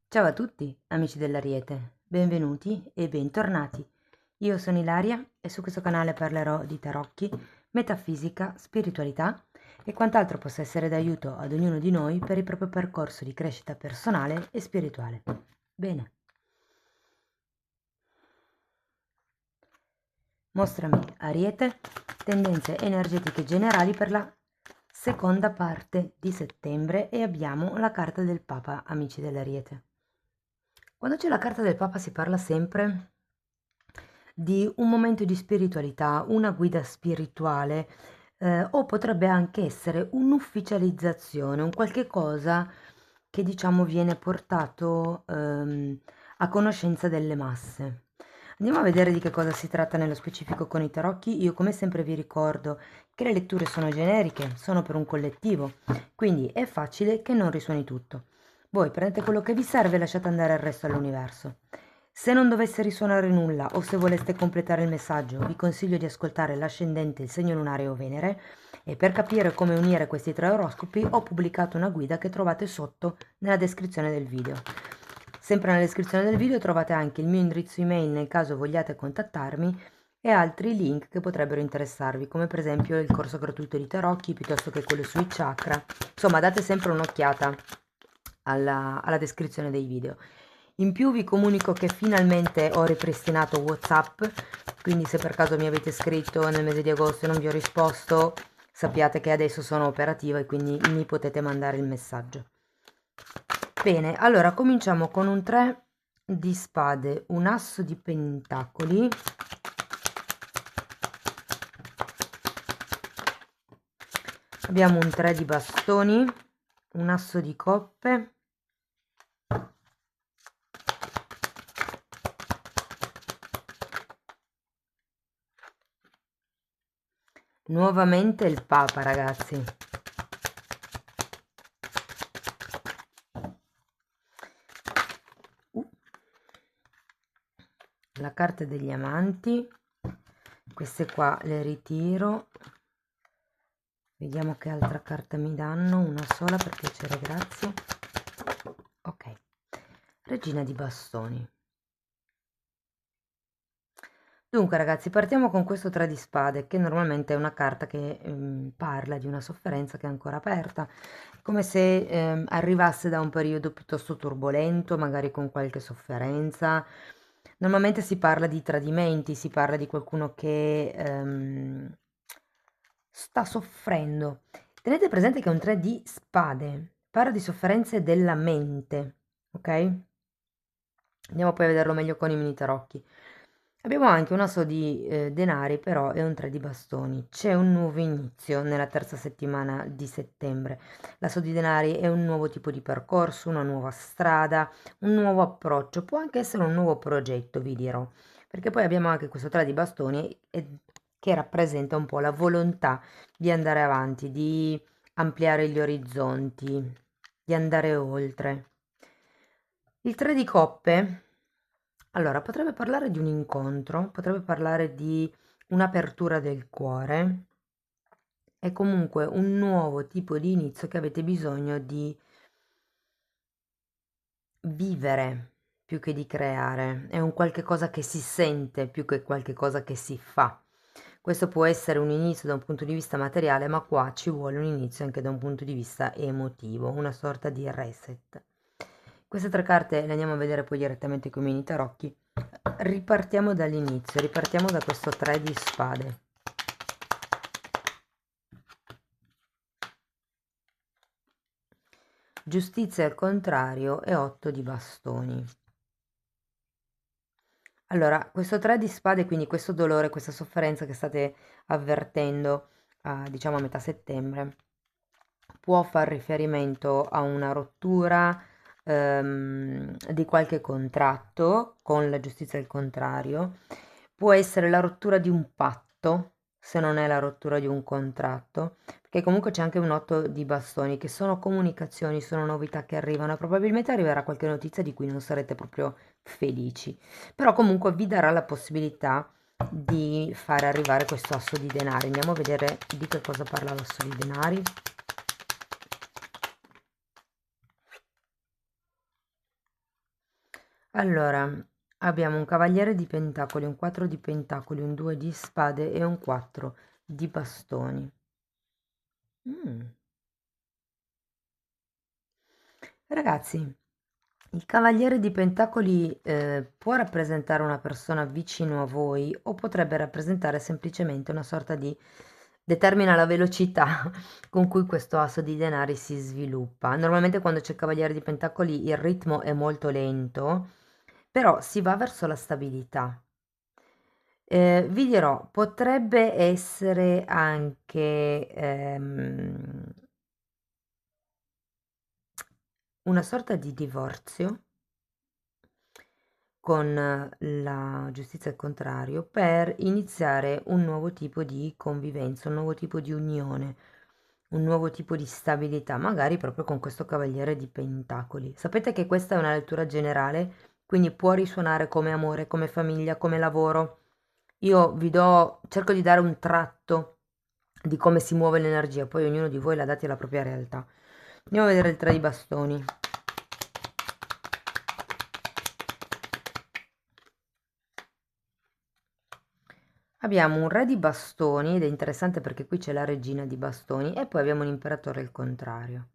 Ciao a tutti, amici dell'Ariete, benvenuti e bentornati. Io sono Ilaria e su questo canale parlerò di tarocchi, metafisica, spiritualità e quant'altro possa essere d'aiuto ad ognuno di noi per il proprio percorso di crescita personale e spirituale. Bene, mostrami Ariete, tendenze energetiche generali per la seconda parte di settembre e abbiamo la carta del Papa, amici dell'Ariete. Quando c'è la carta del Papa si parla sempre di un momento di spiritualità, una guida spirituale, o potrebbe anche essere un'ufficializzazione, un qualche cosa che diciamo viene portato a conoscenza delle masse. Andiamo a vedere di che cosa si tratta nello specifico con i tarocchi. Io come sempre vi ricordo che le letture sono generiche, sono per un collettivo, quindi è facile che non risuoni tutto. Voi prendete quello che vi serve e lasciate andare il resto all'universo. Se non dovesse risuonare nulla o se voleste completare il messaggio, vi consiglio di ascoltare l'ascendente, il segno lunare o Venere e per capire come unire questi tre oroscopi ho pubblicato una guida che trovate sotto nella descrizione del video. Sempre nella descrizione del video trovate anche il mio indirizzo email nel caso vogliate contattarmi e altri link che potrebbero interessarvi, come per esempio il corso gratuito di tarocchi piuttosto che quello sui chakra. Insomma, date sempre un'occhiata alla descrizione dei video. In più vi comunico che finalmente ho ripristinato WhatsApp, quindi se per caso mi avete scritto nel mese di agosto e non vi ho risposto, sappiate che adesso sono operativa e quindi mi potete mandare il messaggio. Bene, allora cominciamo con un 3 di spade, un asso di pentacoli, abbiamo un 3 di bastoni, un asso di coppe, nuovamente il Papa, ragazzi. La carta degli amanti, queste qua le ritiro, vediamo che altra carta mi danno, una sola per piacere, grazie. Ok, regina di bastoni. Dunque ragazzi, partiamo con questo 3 di spade, che normalmente è una carta che parla di una sofferenza che è ancora aperta, come se arrivasse da un periodo piuttosto turbolento, magari con qualche sofferenza. Normalmente si parla di tradimenti, si parla di qualcuno che sta soffrendo. Tenete presente che è un 3 di spade, parla di sofferenze della mente, ok? Andiamo poi a vederlo meglio con i mini tarocchi. Abbiamo anche un asso di denari, però è un 3 di bastoni. C'è un nuovo inizio nella terza settimana di settembre. L'asso di denari è un nuovo tipo di percorso, una nuova strada, un nuovo approccio. Può anche essere un nuovo progetto, vi dirò. Perché poi abbiamo anche questo 3 di bastoni che rappresenta un po' la volontà di andare avanti, di ampliare gli orizzonti, di andare oltre. Il 3 di coppe, allora, potrebbe parlare di un incontro, potrebbe parlare di un'apertura del cuore, è comunque un nuovo tipo di inizio che avete bisogno di vivere più che di creare, è un qualche cosa che si sente più che qualche cosa che si fa. Questo può essere un inizio da un punto di vista materiale, ma qua ci vuole un inizio anche da un punto di vista emotivo, una sorta di reset. Queste tre carte le andiamo a vedere poi direttamente con i mini tarocchi. Ripartiamo dall'inizio, ripartiamo da questo 3 di spade. Giustizia al contrario e 8 di bastoni. Allora, questo 3 di spade, quindi questo dolore, questa sofferenza che state avvertendo, diciamo a metà settembre, può far riferimento a una rottura di qualche contratto con la giustizia al contrario, può essere la rottura di un patto, se non è la rottura di un contratto, perché comunque c'è anche un 8 di bastoni, che sono comunicazioni, sono novità che arrivano, e probabilmente arriverà qualche notizia di cui non sarete proprio felici, però comunque vi darà la possibilità di fare arrivare questo asso di denari. Andiamo a vedere di che cosa parla l'asso di denari. Allora, abbiamo un cavaliere di pentacoli, un 4 di pentacoli, un 2 di spade e un 4 di bastoni. Mm. Ragazzi, il cavaliere di pentacoli può rappresentare una persona vicino a voi o potrebbe rappresentare semplicemente una sorta di determina la velocità con cui questo asso di denari si sviluppa. Normalmente quando c'è il cavaliere di pentacoli il ritmo è molto lento, però si va verso la stabilità. Vi dirò, potrebbe essere anche una sorta di divorzio con la giustizia al contrario per iniziare un nuovo tipo di convivenza, un nuovo tipo di unione, un nuovo tipo di stabilità, magari proprio con questo cavaliere di pentacoli. Sapete che questa è una lettura generale, quindi può risuonare come amore, come famiglia, come lavoro. Io vi do, cerco di dare un tratto di come si muove l'energia, poi ognuno di voi la date alla propria realtà. Andiamo a vedere il 3 di bastoni. Abbiamo un re di bastoni ed è interessante perché qui c'è la regina di bastoni e poi abbiamo un imperatore al contrario.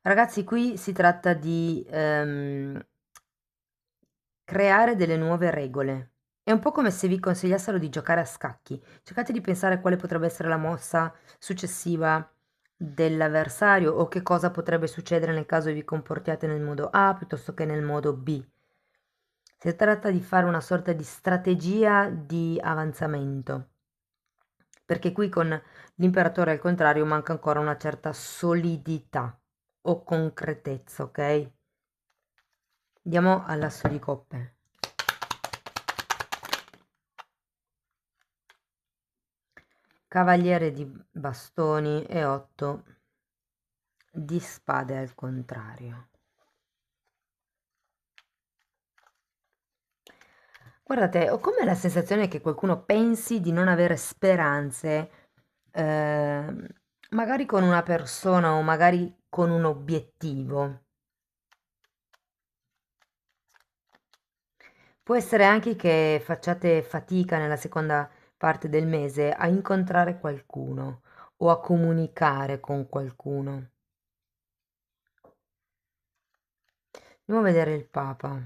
Ragazzi, qui si tratta di creare delle nuove regole. È un po' come se vi consigliassero di giocare a scacchi. Cercate di pensare quale potrebbe essere la mossa successiva dell'avversario o che cosa potrebbe succedere nel caso vi comportiate nel modo A piuttosto che nel modo B. Si tratta di fare una sorta di strategia di avanzamento, perché qui con l'imperatore al contrario manca ancora una certa solidità o concretezza, ok? Andiamo all'asso di coppe. Cavaliere di bastoni e 8 di spade al contrario. Guardate, ho come la sensazione che qualcuno pensi di non avere speranze, ehm, magari con una persona o magari con un obiettivo. Può essere anche che facciate fatica nella seconda parte del mese a incontrare qualcuno o a comunicare con qualcuno. Andiamo a vedere il Papa.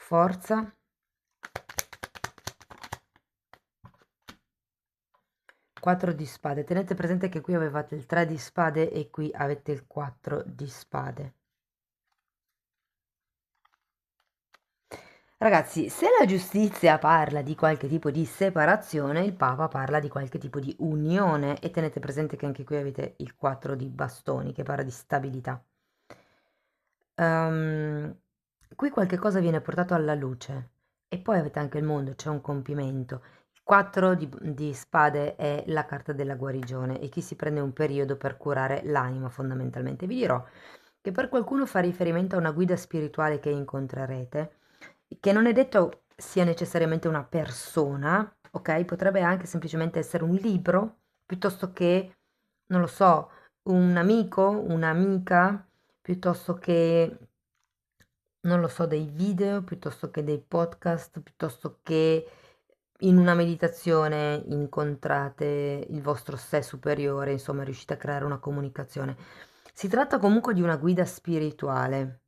Forza. 4 di spade. Tenete presente che qui avevate il 3 di spade e qui avete il 4 di spade. Ragazzi, se la giustizia parla di qualche tipo di separazione, il Papa parla di qualche tipo di unione e tenete presente che anche qui avete il 4 di bastoni che parla di stabilità. Ehm, Qui qualche cosa viene portato alla luce e poi avete anche il mondo, c'è un compimento. Il 4 di spade è la carta della guarigione e chi si prende un periodo per curare l'anima fondamentalmente. Vi dirò che per qualcuno fa riferimento a una guida spirituale che incontrerete, che non è detto sia necessariamente una persona, ok? Potrebbe anche semplicemente essere un libro, piuttosto che, non lo so, un amico, un'amica, piuttosto che, non lo so, dei video, piuttosto che dei podcast, piuttosto che in una meditazione incontrate il vostro sé superiore, insomma, riuscite a creare una comunicazione. Si tratta comunque di una guida spirituale.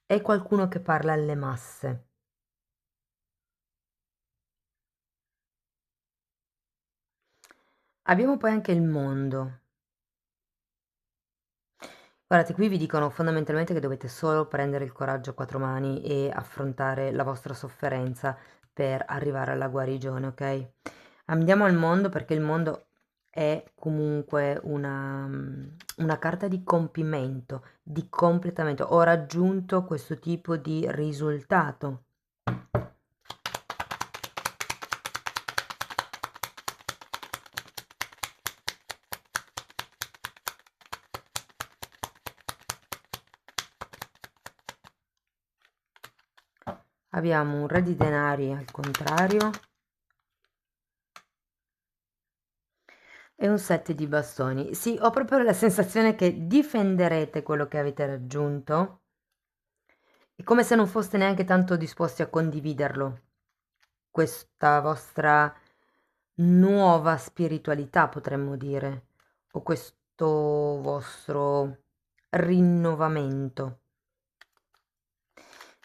È qualcuno che parla alle masse. Abbiamo poi anche il mondo. Guardate, qui vi dicono fondamentalmente che dovete solo prendere il coraggio a quattro mani e affrontare la vostra sofferenza per arrivare alla guarigione, ok? Andiamo al mondo perché il mondo è comunque una carta di compimento, di completamento. Ho raggiunto questo tipo di risultato. abbiamo un re di denari al contrario e un 7 di bastoni. Sì, ho proprio la sensazione che difenderete quello che avete raggiunto. È come se non foste neanche tanto disposti a condividerlo, questa vostra nuova spiritualità, potremmo dire, o questo vostro rinnovamento.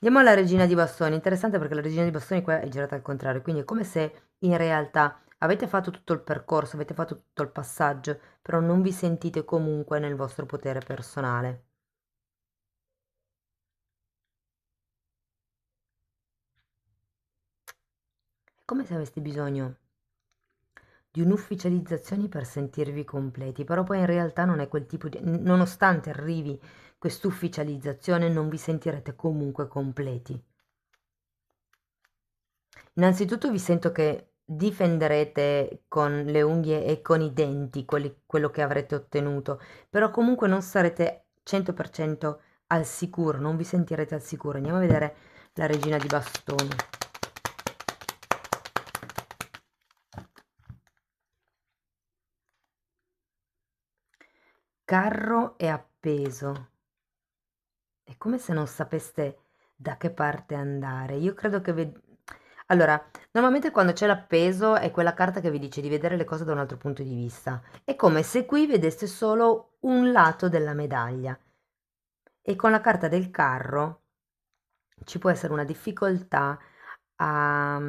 Andiamo alla regina di bastoni. Interessante perché la regina di bastoni qua è girata al contrario, quindi è come se in realtà avete fatto tutto il percorso, avete fatto tutto il passaggio, però non vi sentite comunque nel vostro potere personale. È come se aveste bisogno di un'ufficializzazione per sentirvi completi, però poi in realtà non è quel tipo di... nonostante arrivi quest'ufficializzazione, non vi sentirete comunque completi. Innanzitutto vi sento che difenderete con le unghie e con i denti quello che avrete ottenuto, però comunque non sarete 100% al sicuro, non vi sentirete al sicuro. Andiamo a vedere la regina di bastoni. Carro è appeso. È come se non sapeste da che parte andare. Io credo che... Allora, normalmente quando c'è l'appeso è quella carta che vi dice di vedere le cose da un altro punto di vista. È come se qui vedeste solo un lato della medaglia. E con la carta del carro ci può essere una difficoltà a,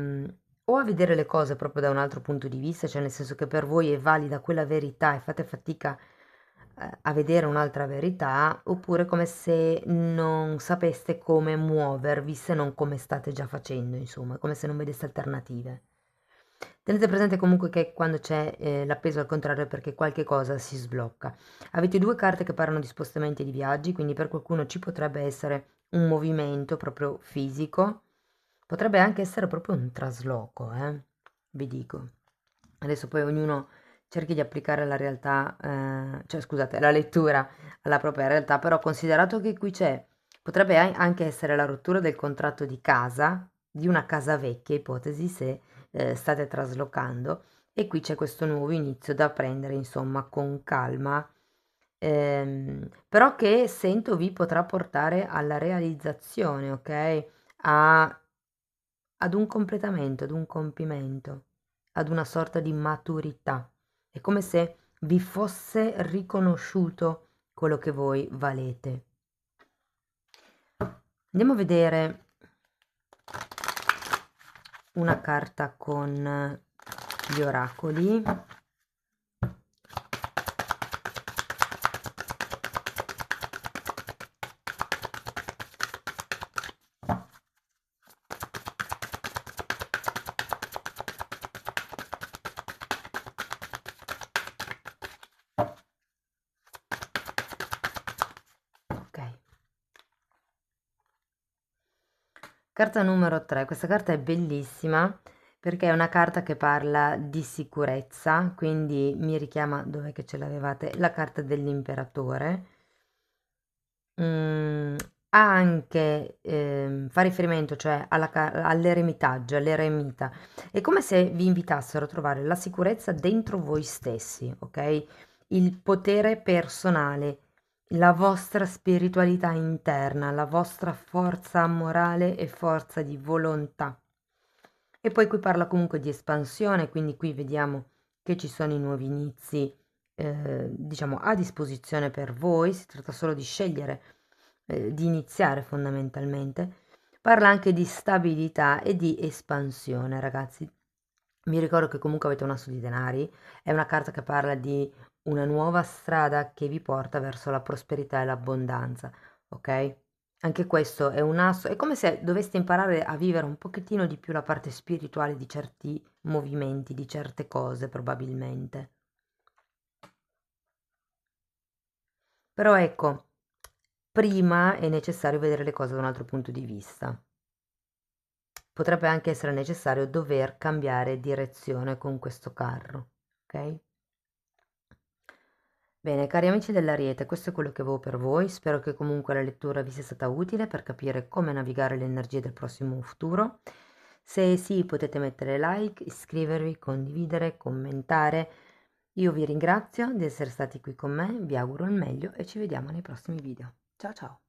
o a vedere le cose proprio da un altro punto di vista, cioè nel senso che per voi è valida quella verità e fate fatica a vedere un'altra verità, oppure come se non sapeste come muovervi se non come state già facendo, insomma, come se non vedeste alternative. Tenete presente comunque che quando c'è l'appeso al contrario è perché qualche cosa si sblocca. Avete due carte che parlano di spostamenti e di viaggi, quindi per qualcuno ci potrebbe essere un movimento proprio fisico, potrebbe anche essere proprio un trasloco, vi dico. Adesso poi ognuno cerchi di applicare la realtà, cioè scusate, la lettura alla propria realtà, però considerato che qui c'è, potrebbe anche essere la rottura del contratto di casa, di una casa vecchia, ipotesi se state traslocando, e qui c'è questo nuovo inizio da prendere, insomma, con calma, però che sento vi potrà portare alla realizzazione, ok? Ad un completamento, ad un compimento, ad una sorta di maturità. È come se vi fosse riconosciuto quello che voi valete. Andiamo a vedere una carta con gli oracoli. Ok. Carta numero 3, questa carta è bellissima perché è una carta che parla di sicurezza, quindi mi richiama, dov'è che ce l'avevate? La carta dell'imperatore. Mm, ha anche, fa riferimento cioè all'eremitaggio, all'eremita. È come se vi invitassero a trovare la sicurezza dentro voi stessi, ok? Il potere personale, la vostra spiritualità interna, la vostra forza morale e forza di volontà. E poi qui parla comunque di espansione, quindi qui vediamo che ci sono i nuovi inizi, diciamo, a disposizione per voi, si tratta solo di scegliere, di iniziare fondamentalmente. Parla anche di stabilità e di espansione, ragazzi. Mi ricordo che comunque avete un asso di denari, è una carta che parla di una nuova strada che vi porta verso la prosperità e l'abbondanza, ok? Anche questo è un asso, è come se doveste imparare a vivere un pochettino di più la parte spirituale di certi movimenti, di certe cose probabilmente. Però ecco, prima è necessario vedere le cose da un altro punto di vista. Potrebbe anche essere necessario dover cambiare direzione con questo carro, ok? Bene, cari amici dell'Ariete, questo è quello che avevo per voi. Spero che comunque la lettura vi sia stata utile per capire come navigare le energie del prossimo futuro. Se sì, potete mettere like, iscrivervi, condividere, commentare. Io vi ringrazio di essere stati qui con me, vi auguro il meglio e ci vediamo nei prossimi video. Ciao ciao!